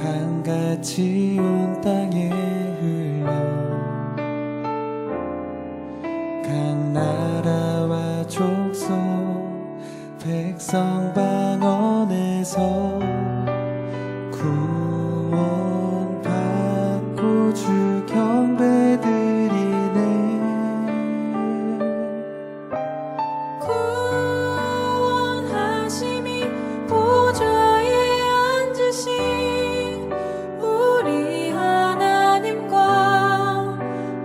강같이 온 땅에 흘러 각 나라와 족속 백성 방언에서 구원받고 주 경배드리네. 구원하심이 보좌에 앉으신 우리 하나님과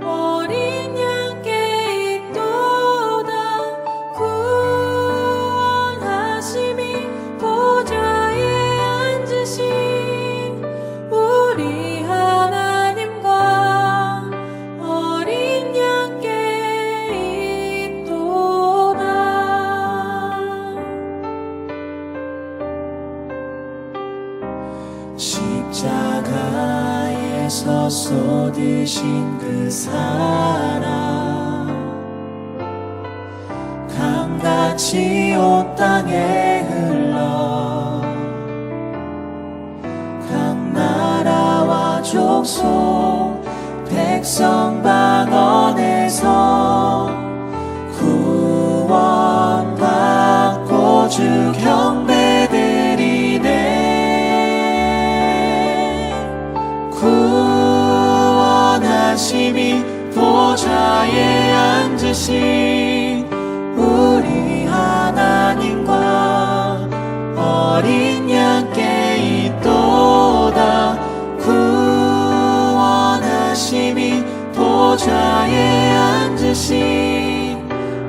어린 양께 있도다. 구원하심이 보좌에 앉으신 우리 하나님과 어린 양께 있도다. 십자가에서 쏟으신 그 사랑 강같이 온 땅에 흘러 각 나라와 족속 백성 방언에서 구원받고 주 경배드리네. 구원하심이 보좌에 앉으신 우리 하나님과 어린 양께 있도다. 구원하심이 보좌에 앉으신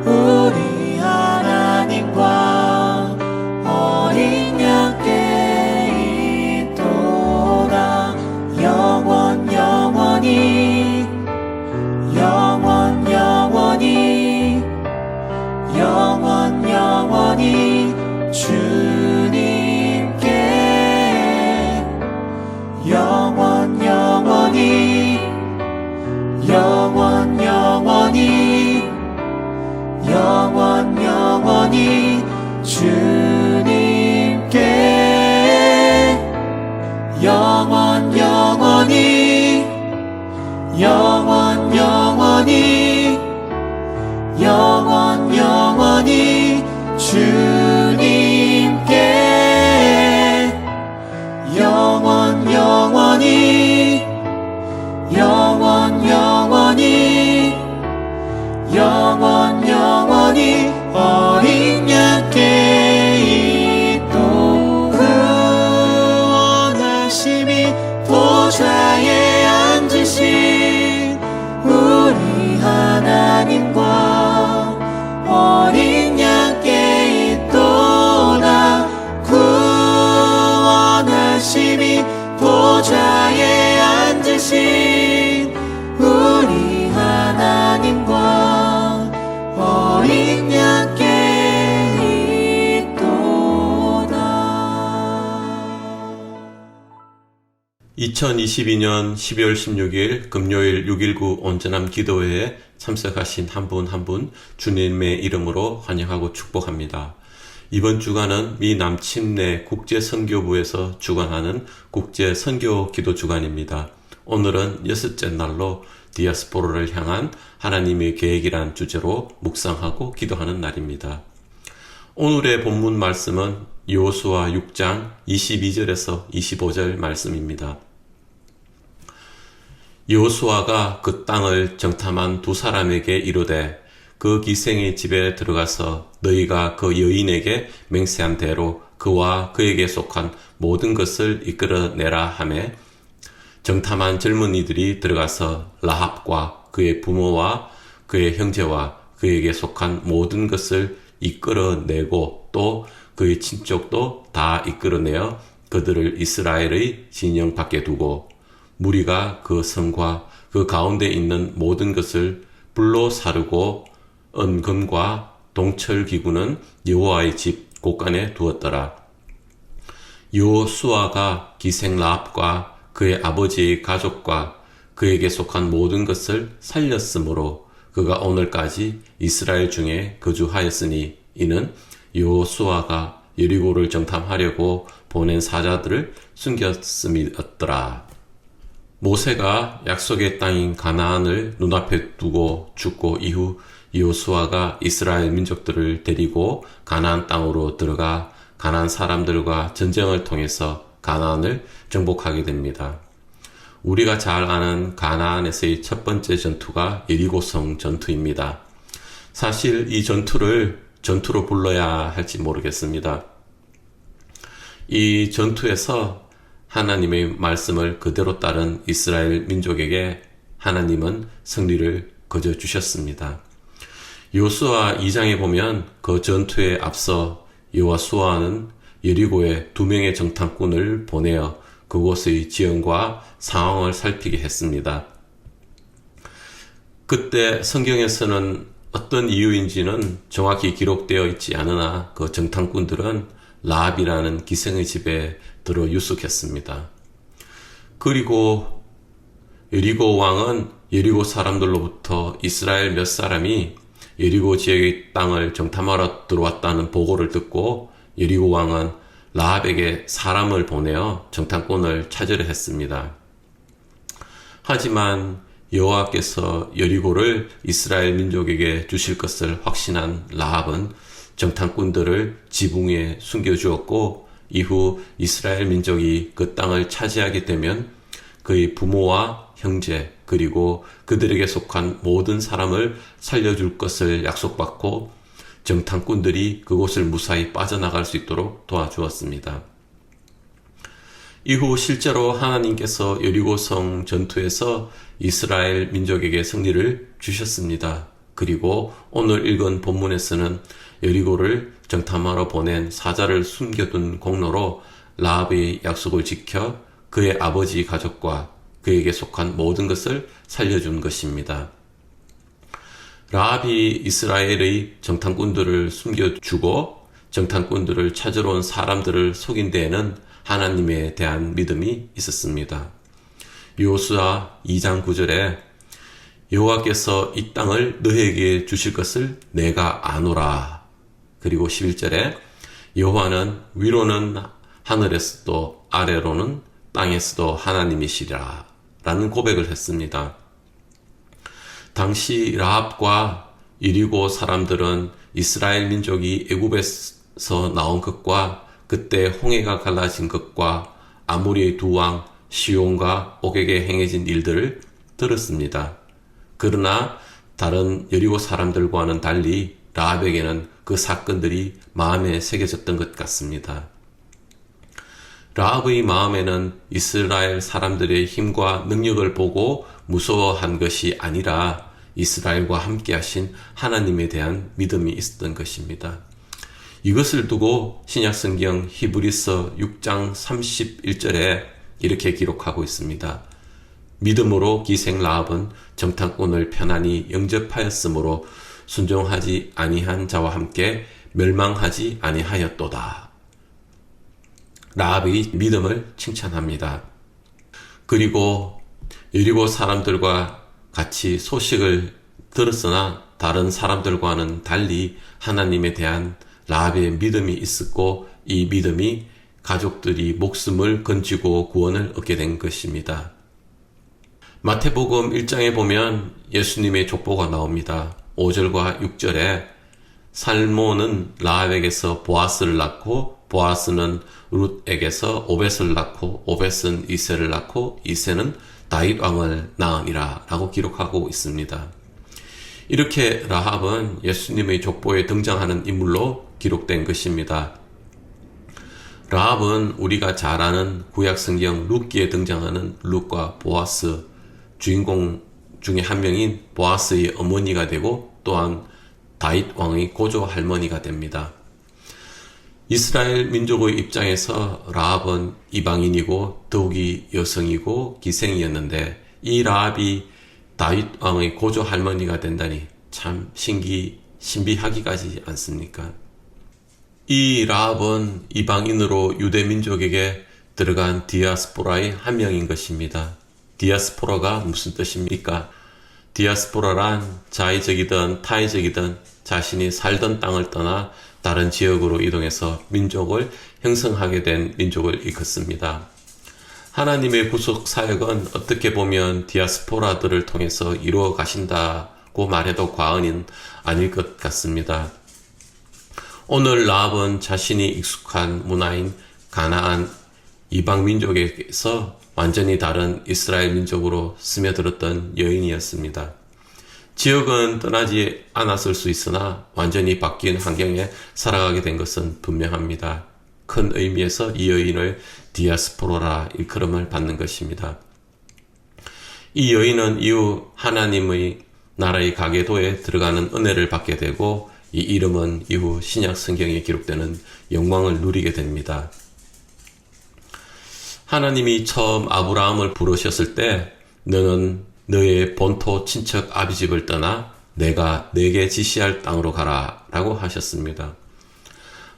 우리 하나님과 어린 양께 있도다. 영원 영원히 영원 영원히 영원 영원히 주님께 영원 영원히 영원 영원히 영원 영원히 주님께 영원 영원히 영원 영원히 영원 영원히 주님께 영원 영원히 영원 영원히 영원 영원히 어린 양께 있도. 구원하심이 보좌에 앉으신 우리 하나님과 어린 양께 있도다. 구원하심이 보좌에 앉으신 우리 하나님과 어린 양께 있도다. 2022년 12월 16일 금요일 6.19 온전함 기도회에 참석하신 한 분 한 분 주님의 이름으로 환영하고 축복합니다. 이번 주간은 미 남침내 국제선교부에서 주관하는 국제선교 기도 주간입니다. 오늘은 여섯째 날로 디아스포라를 향한 하나님의 계획이란 주제로 묵상하고 기도하는 날입니다. 오늘의 본문 말씀은 여호수아 6장 22절에서 25절 말씀입니다. 여호수아가 그 땅을 정탐한 두 사람에게 이르되 그 기생의 집에 들어가서 너희가 그 여인에게 맹세한 대로 그와 그에게 속한 모든 것을 이끌어내라 하매 정탐한 젊은이들이 들어가서 라합과 그의 부모와 그의 형제와 그에게 속한 모든 것을 이끌어내고 또 그의 친족도 다 이끌어내어 그들을 이스라엘의 진영 밖에 두고 무리가 그 성과 그 가운데 있는 모든 것을 불로 사르고 은금과 동철기구는 여호와의 집 곳간에 두었더라. 여호수아가 기생 라합과 그의 아버지의 가족과 그에게 속한 모든 것을 살렸으므로 그가 오늘까지 이스라엘 중에 거주하였으니 이는 여호수아가 여리고를 정탐하려고 보낸 사자들을 숨겼음이었더라. 모세가 약속의 땅인 가나안을 눈앞에 두고 죽고 이후 여호수아가 이스라엘 민족들을 데리고 가나안 땅으로 들어가 가나안 사람들과 전쟁을 통해서 가나안을 정복하게 됩니다. 우리가 잘 아는 가나안에서의 첫 번째 전투가 여리고성 전투입니다. 사실 이 전투를 전투로 불러야 할지 모르겠습니다. 이 전투에서 하나님의 말씀을 그대로 따른 이스라엘 민족에게 하나님은 승리를 거저 주셨습니다. 여호수아 2장에 보면 그 전투에 앞서 여호수아는 여리고에 2명의 정탐꾼을 보내어 그곳의 지형과 상황을 살피게 했습니다. 그때 성경에서는 어떤 이유인지는 정확히 기록되어 있지 않으나 그 정탐꾼들은 라합이라는 기생의 집에 들어 유숙했습니다. 그리고 여리고 왕은 여리고 사람들로부터 이스라엘 몇 사람이 여리고 지역의 땅을 정탐하러 들어왔다는 보고를 듣고 여리고 왕은 라합에게 사람을 보내어 정탐꾼을 찾으려 했습니다. 하지만 여호와께서 여리고를 이스라엘 민족에게 주실 것을 확신한 라합은 정탐꾼들을 지붕 위에 숨겨주었고 이후 이스라엘 민족이 그 땅을 차지하게 되면 그의 부모와 형제 그리고 그들에게 속한 모든 사람을 살려줄 것을 약속받고 정탐꾼들이 그곳을 무사히 빠져나갈 수 있도록 도와주었습니다. 이후 실제로 하나님께서 여리고성 전투에서 이스라엘 민족에게 승리를 주셨습니다. 그리고 오늘 읽은 본문에서는 여리고를 정탐하러 보낸 사자를 숨겨둔 공로로 라합의 약속을 지켜 그의 아버지 가족과 그에게 속한 모든 것을 살려준 것입니다. 라합이 이스라엘의 정탐꾼들을 숨겨주고 정탐꾼들을 찾으러 온 사람들을 속인 데에는 하나님에 대한 믿음이 있었습니다. 여호수아 2장 9절에 여호와께서 이 땅을 너에게 주실 것을 내가 아노라. 그리고 11절에 여호와는 위로는 하늘에서도 아래로는 땅에서도 하나님이시라 라는 고백을 했습니다. 당시 라합과 여리고 사람들은 이스라엘 민족이 애굽에서 나온 것과 그때 홍해가 갈라진 것과 아모리의 두 왕 시온과 옥에게 행해진 일들을 들었습니다. 그러나 다른 여리고 사람들과는 달리 라합에게는 그 사건들이 마음에 새겨졌던 것 같습니다. 라합의 마음에는 이스라엘 사람들의 힘과 능력을 보고 무서워한 것이 아니라 이스라엘과 함께 하신 하나님에 대한 믿음이 있었던 것입니다. 이것을 두고 신약성경 히브리서 6장 31절에 이렇게 기록하고 있습니다. 믿음으로 기생 라합은 정탐꾼을 편안히 영접하였으므로 순종하지 아니한 자와 함께 멸망하지 아니하였도다. 라합의 믿음을 칭찬합니다. 그리고 여리고 사람들과 같이 소식을 들었으나 다른 사람들과는 달리 하나님에 대한 라합의 믿음이 있었고 이 믿음이 가족들이 목숨을 건지고 구원을 얻게 된 것입니다. 마태복음 1장에 보면 예수님의 족보가 나옵니다. 5절과 6절에 살모는 라합에게서 보아스를 낳고 보아스는 룻에게서 오벳을 낳고 오벳은 이새를 낳고 이새는 다윗 왕을 낳으니라 라고 기록하고 있습니다. 이렇게 라합은 예수님의 족보에 등장하는 인물로 기록된 것입니다. 라합은 우리가 잘 아는 구약성경 룻기에 등장하는 룻과 보아스 주인공 중에 한 명인 보아스의 어머니가 되고 또한 다윗 왕의 고조 할머니가 됩니다. 이스라엘 민족의 입장에서 라합은 이방인이고 더욱이 여성이고 기생이었는데 이 라합이 다윗 왕의 고조 할머니가 된다니 참 신비하기까지 않습니까? 이 라합은 이방인으로 유대 민족에게 들어간 디아스포라의 한 명인 것입니다. 디아스포라가 무슨 뜻입니까? 디아스포라란 자의적이든 타의적이든 자신이 살던 땅을 떠나 다른 지역으로 이동해서 민족을 형성하게 된 민족을 일컫습니다. 하나님의 구속 사역은 어떻게 보면 디아스포라들을 통해서 이루어 가신다고 말해도 과언은 아닐 것 같습니다. 오늘 라합은 자신이 익숙한 문화인 가나안 이방 민족에서 완전히 다른 이스라엘 민족으로 스며들었던 여인이었습니다. 지역은 떠나지 않았을 수 있으나 완전히 바뀐 환경에 살아가게 된 것은 분명합니다. 큰 의미에서 이 여인을 디아스포라라 일컬음을 받는 것입니다. 이 여인은 이후 하나님의 나라의 가계도에 들어가는 은혜를 받게 되고 이 이름은 이후 신약 성경에 기록되는 영광을 누리게 됩니다. 하나님이 처음 아브라함을 부르셨을 때 너는 너의 본토 친척 아비집을 떠나 내가 네게 지시할 땅으로 가라 라고 하셨습니다.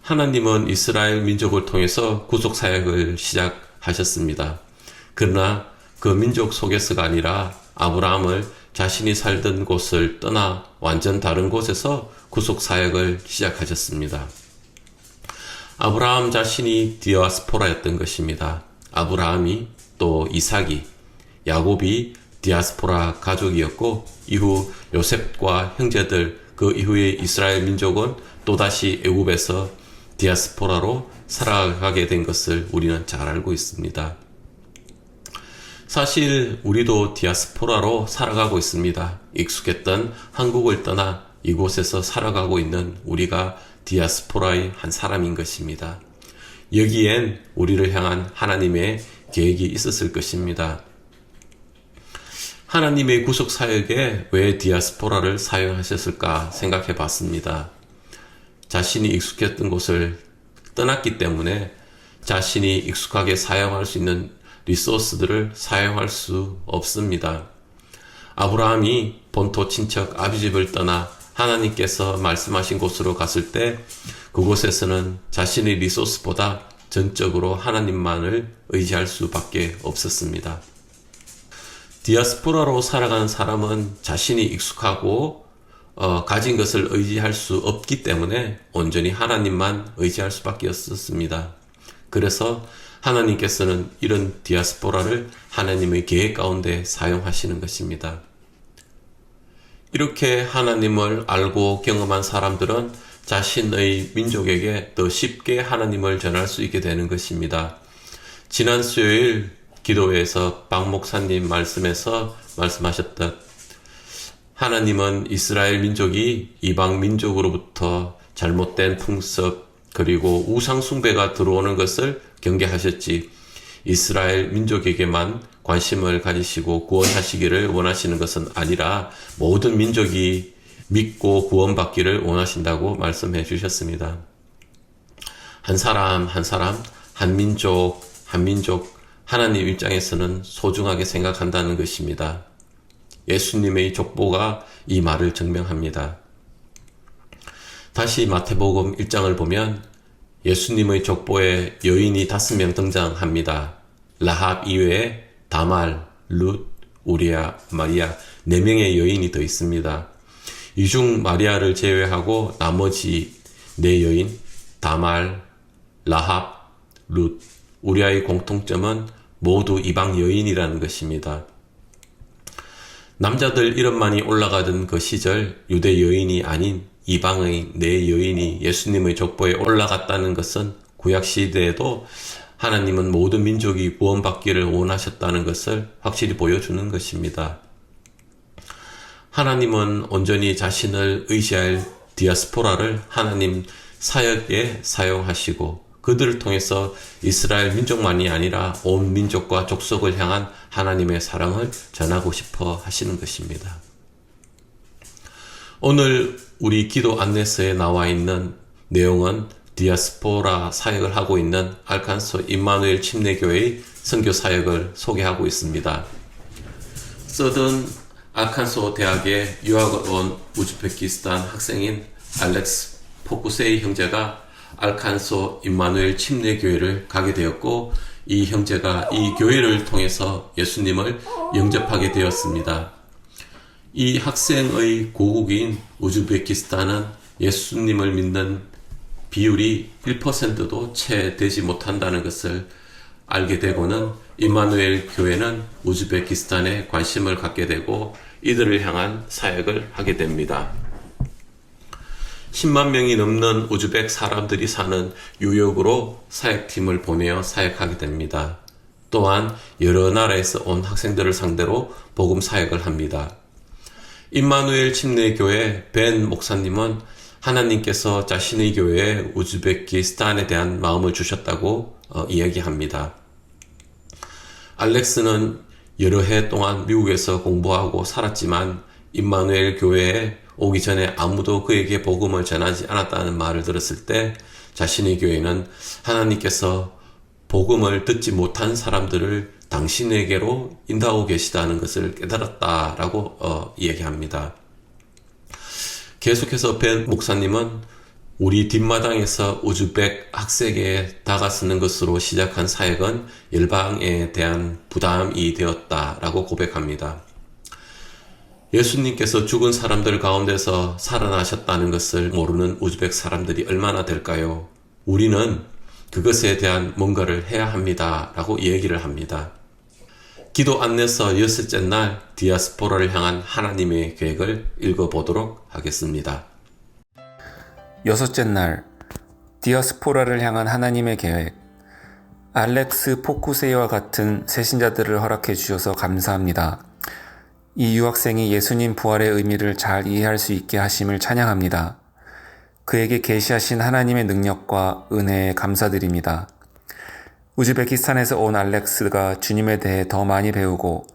하나님은 이스라엘 민족을 통해서 구속 사역을 시작하셨습니다. 그러나 그 민족 속에서가 아니라 아브라함을 자신이 살던 곳을 떠나 완전 다른 곳에서 구속 사역을 시작하셨습니다. 아브라함 자신이 디아스포라였던 것입니다. 아브라함이 또 이삭이, 야곱이 디아스포라 가족이었고 이후 요셉과 형제들 그 이후에 이스라엘 민족은 또다시 애굽에서 디아스포라로 살아가게 된 것을 우리는 잘 알고 있습니다. 사실 우리도 디아스포라로 살아가고 있습니다. 익숙했던 한국을 떠나 이곳에서 살아가고 있는 우리가 디아스포라의 한 사람인 것입니다. 여기엔 우리를 향한 하나님의 계획이 있었을 것입니다. 하나님의 구속 사역에 왜 디아스포라를 사용하셨을까 생각해 봤습니다. 자신이 익숙했던 곳을 떠났기 때문에 자신이 익숙하게 사용할 수 있는 리소스들을 사용할 수 없습니다. 아브라함이 본토 친척 아비집을 떠나 하나님께서 말씀하신 곳으로 갔을 때 그곳에서는 자신의 리소스보다 전적으로 하나님만을 의지할 수밖에 없었습니다. 디아스포라로 살아가는 사람은 자신이 익숙하고 가진 것을 의지할 수 없기 때문에 온전히 하나님만 의지할 수밖에 없었습니다. 그래서 하나님께서는 이런 디아스포라를 하나님의 계획 가운데 사용하시는 것입니다. 이렇게 하나님을 알고 경험한 사람들은 자신의 민족에게 더 쉽게 하나님을 전할 수 있게 되는 것입니다. 지난 수요일 기도회에서 박 목사님 말씀에서 말씀하셨듯 하나님은 이스라엘 민족이 이방 민족으로부터 잘못된 풍습 그리고 우상 숭배가 들어오는 것을 경계하셨지 이스라엘 민족에게만 관심을 가지시고 구원하시기를 원하시는 것은 아니라 모든 민족이 믿고 구원받기를 원하신다고 말씀해 주셨습니다. 한 사람 한 사람, 한 민족 한 민족 하나님 입장에서는 소중하게 생각한다는 것입니다. 예수님의 족보가 이 말을 증명합니다. 다시 마태복음 1장을 보면 예수님의 족보에 여인이 5명 등장합니다. 라합 이외에 다말, 룻, 우리아, 마리아 4명의 여인이 더 있습니다. 이 중 마리아를 제외하고 나머지 4여인 다말, 라합, 룻, 우리아의 공통점은 모두 이방 여인이라는 것입니다. 남자들 이름만이 올라가던 그 시절 유대 여인이 아닌 이방의 4여인이 예수님의 족보에 올라갔다는 것은 구약시대에도 하나님은 모든 민족이 구원받기를 원하셨다는 것을 확실히 보여주는 것입니다. 하나님은 온전히 자신을 의지할 디아스포라를 하나님 사역에 사용하시고 그들을 통해서 이스라엘 민족만이 아니라 온 민족과 족속을 향한 하나님의 사랑을 전하고 싶어 하시는 것입니다. 오늘 우리 기도 안내서에 나와 있는 내용은 디아스포라 사역을 하고 있는 알칸소 임마누엘 침례교회의 선교 사역을 소개하고 있습니다. 서든 알칸소 대학에 유학을 온 우즈베키스탄 학생인 알렉스 포쿠세이 형제가 알칸소 임마누엘 침례교회를 가게 되었고 이 형제가 이 교회를 통해서 예수님을 영접하게 되었습니다. 이 학생의 고국인 우즈베키스탄은 예수님을 믿는 비율이 1%도 채 되지 못한다는 것을 알게 되고는 임마누엘 교회는 우즈베키스탄에 관심을 갖게 되고 이들을 향한 사역을 하게 됩니다. 10만 명이 넘는 우즈벡 사람들이 사는 뉴욕으로 사역팀을 보내어 사역하게 됩니다. 또한 여러 나라에서 온 학생들을 상대로 복음 사역을 합니다. 임마누엘 침례교회 벤 목사님은 하나님께서 자신의 교회에 우즈베키스탄에 대한 마음을 주셨다고 이야기합니다. 알렉스는 여러 해 동안 미국에서 공부하고 살았지만 임마누엘 교회에 오기 전에 아무도 그에게 복음을 전하지 않았다는 말을 들었을 때 자신의 교회는 하나님께서 복음을 듣지 못한 사람들을 당신에게로 인도하고 계시다는 것을 깨달았다라고 이야기합니다. 계속해서 벤 목사님은 우리 뒷마당에서 우즈벡 학생에 다가서는 것으로 시작한 사역은 열방에 대한 부담이 되었다라고 고백합니다. 예수님께서 죽은 사람들 가운데서 살아나셨다는 것을 모르는 우즈벡 사람들이 얼마나 될까요? 우리는 그것에 대한 뭔가를 해야 합니다. 라고 얘기를 합니다. 기도 안내서 6째 날 디아스포라를 향한 하나님의 계획을 읽어보도록 하겠습니다. 6째 날 디아스포라를 향한 하나님의 계획. 알렉스 포쿠세이와 같은 새신자들을 허락해 주셔서 감사합니다. 이 유학생이 예수님 부활의 의미를 잘 이해할 수 있게 하심을 찬양합니다. 그에게 계시하신 하나님의 능력과 은혜에 감사드립니다. 우즈베키스탄에서 온 알렉스가 주님에 대해 더 많이 배우고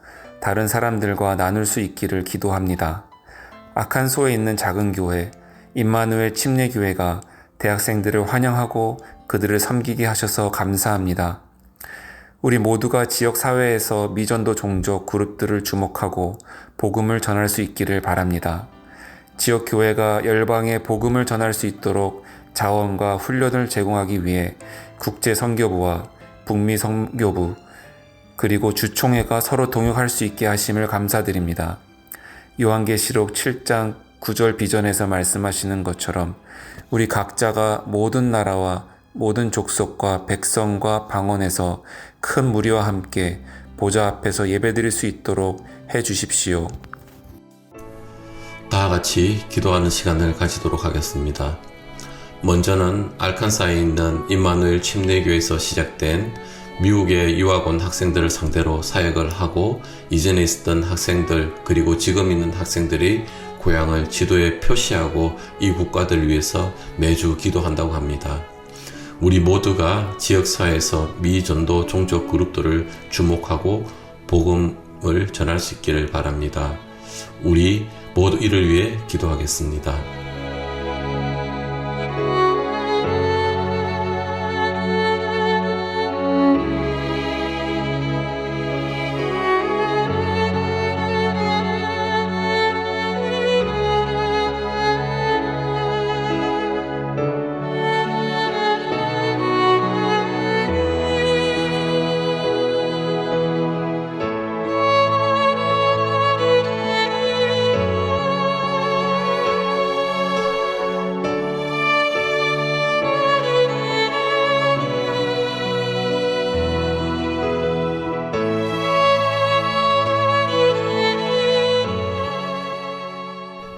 다른 사람들과 나눌 수 있기를 기도합니다. 아칸소에 있는 작은 교회 임마누엘 침례교회가 대학생들을 환영하고 그들을 섬기게 하셔서 감사합니다. 우리 모두가 지역 사회에서 미전도 종족 그룹들을 주목하고 복음을 전할 수 있기를 바랍니다. 지역 교회가 열방에 복음을 전할 수 있도록 자원과 훈련을 제공하기 위해 국제 선교부와 북미 선교부 그리고 주총회가 서로 동역할 수 있게 하심을 감사드립니다. 요한계시록 7장 9절 비전에서 말씀하시는 것처럼 우리 각자가 모든 나라와 모든 족속과 백성과 방언에서 큰 무리와 함께 보좌 앞에서 예배드릴 수 있도록 해 주십시오. 다 같이 기도하는 시간을 가지도록 하겠습니다. 먼저는 알칸사에 있는 임마누엘 침례교회에서 시작된 미국의 유학 온 학생들을 상대로 사역을 하고 이전에 있었던 학생들 그리고 지금 있는 학생들이 고향을 지도에 표시하고 이 국가들을 위해서 매주 기도한다고 합니다. 우리 모두가 지역사회에서 미전도 종족 그룹들을 주목하고 복음을 전할 수 있기를 바랍니다. 우리 모두 이를 위해 기도하겠습니다.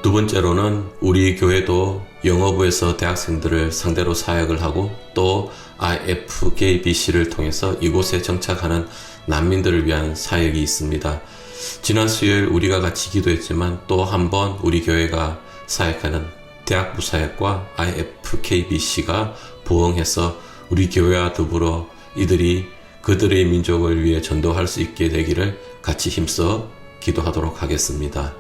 두 번째로는 우리 교회도 영어부에서 대학생들을 상대로 사역을 하고 또 IFKBC를 통해서 이곳에 정착하는 난민들을 위한 사역이 있습니다. 지난 수요일 우리가 같이 기도했지만 또 한 번 우리 교회가 사역하는 대학부 사역과 IFKBC가 부흥해서 우리 교회와 더불어 이들이 그들의 민족을 위해 전도할 수 있게 되기를 같이 힘써 기도하도록 하겠습니다.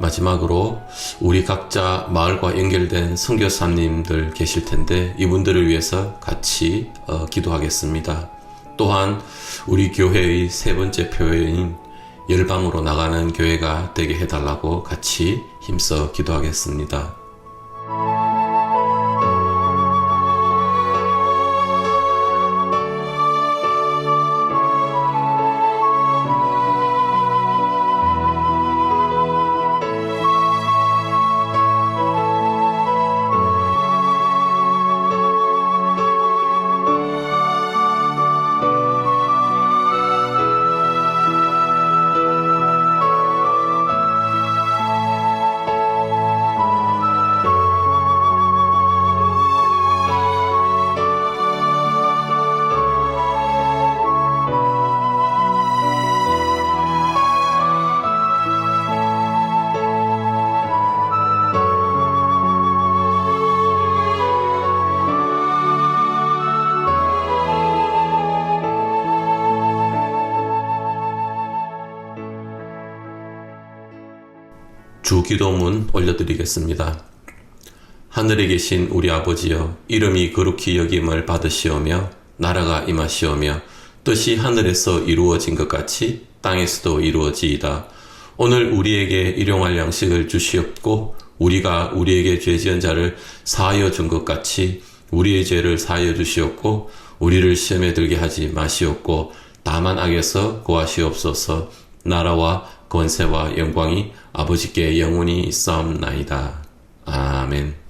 마지막으로 우리 각자 마을과 연결된 선교사님들 계실 텐데 이분들을 위해서 같이 기도하겠습니다. 또한 우리 교회의 세 번째 표어인 열방으로 나가는 교회가 되게 해달라고 같이 힘써 기도하겠습니다. 주 기도문 올려드리겠습니다. 하늘에 계신 우리 아버지여, 이름이 거룩히 여김을 받으시오며 나라가 임하시오며 뜻이 하늘에서 이루어진 것 같이 땅에서도 이루어지이다. 오늘 우리에게 일용할 양식을 주시옵고 우리가 우리에게 죄 지은 자를 사하여 준 것 같이 우리의 죄를 사하여 주시옵고 우리를 시험에 들게 하지 마시옵고 다만 악에서 구하시옵소서. 나라와 권세와 영광이 아버지께 영원히 있사옵나이다. 아멘.